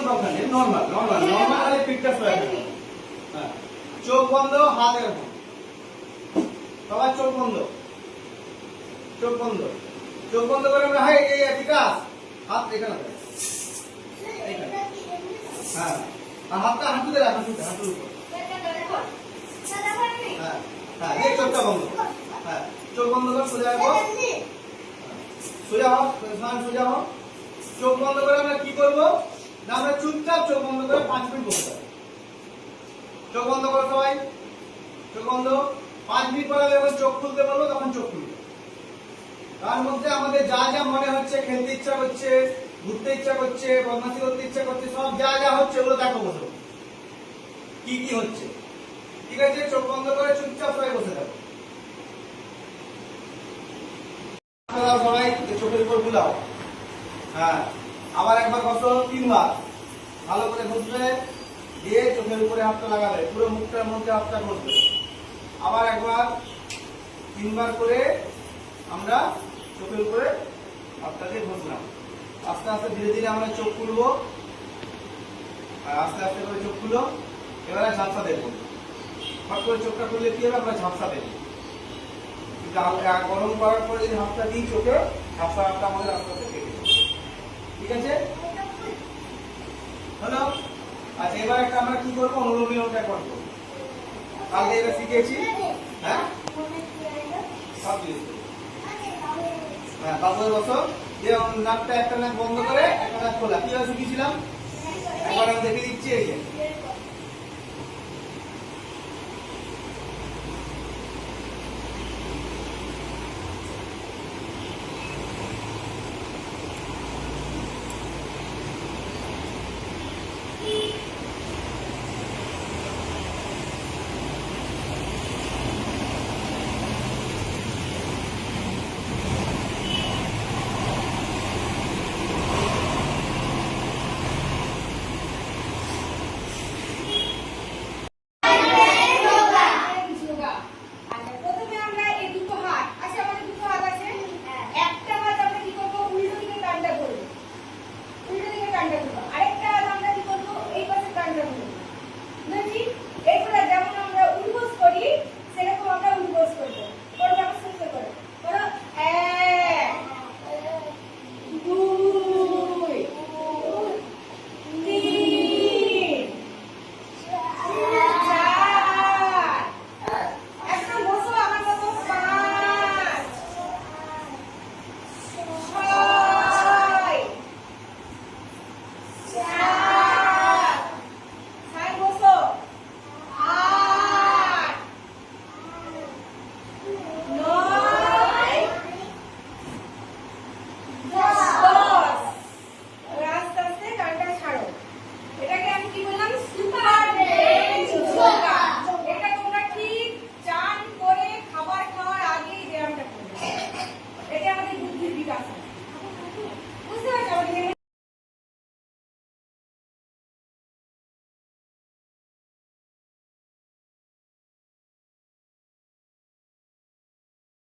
কোনো দরকার নেই, নরমাল নরমাল নরমাল খালি পিকটা সরাই ফেলুন। হ্যাঁ, চোখ বন্ধ, হাত এরকম, সবার চোখ বন্ধ, চোখ বন্ধ, চোখ বন্ধ করে আমরা হাই এই বিকাশ হাত এখানে দেয়, এইখানে। হ্যাঁ, আর হাতটা হাঁটুতে রাখ, হাঁটুতে, হাঁটুর উপর। হ্যাঁ হ্যাঁ, এই চোখটা বন্ধ। হ্যাঁ, চোখ বন্ধ করে সোজা রাখো, সোজা হোক, সোজা হোক। চোখ বন্ধ করে আমরা কি করবো না, আমরা চুপচাপ চোখ বন্ধ করে 5 মিনিট বসে থাকবো। চোখ বন্ধ করো সবাই, চোখ বন্ধ। 5 মিনিট পরে যখন চোখ খুলতে বলবো তখন চোখ খুলবে। তার মধ্যে আমাদের যা যা মনে হচ্ছে, খেলতে ইচ্ছা করছে, ঘুরতে ইচ্ছা করছে, বদমাশি করতে ইচ্ছা করছে, সব যা যা হচ্ছে ওগুলো দেখো, বসে কি কি হচ্ছে। ঠিক আছে, চোখ বন্ধ করে চুপচাপ সবাই বসে থাকো। সবাই চোখের উপর বুলাও। হ্যাঁ, আবার একবার বসো 3 বার, ভালো করে বসবে, দিয়ে চোখের উপরে হাতটা লাগাবে, পুরো মুখটার মধ্যে হাতটা বসবে। আবার একবার 3 বার করে আমরা চোখের উপরে হাতটা দিয়ে বসলাম। আস্তে আস্তে ধীরে ধীরে আমরা চোখ খুলবো, আর আস্তে আস্তে করে চোখ খুলো। এবারে ঝাপসা দেবো, হট করে চোখটা খুললে কি হবে, আমরা ঝাপসা দেবো। গরম করার পরে যদি হাতটা দিই চোখে, ঝাপসা হাতটা আমাদের আস্তে আস্তে কেটে যাবে। ঠিক আছে, হলো? আচ্ছা, এবার একটা আমরা কি করবো, অনুলোম বিলোমটা করবো। কালকে এটা শিখেছি। হ্যাঁ, সব জিনিস। হ্যাঁ, তারপরে বসো, যে নাকটা একটা নাক বন্ধ করে একটা নাক খোলা। কিভাবে শিখিয়েছিলাম একবার আমি দেখে দিচ্ছি। এই যে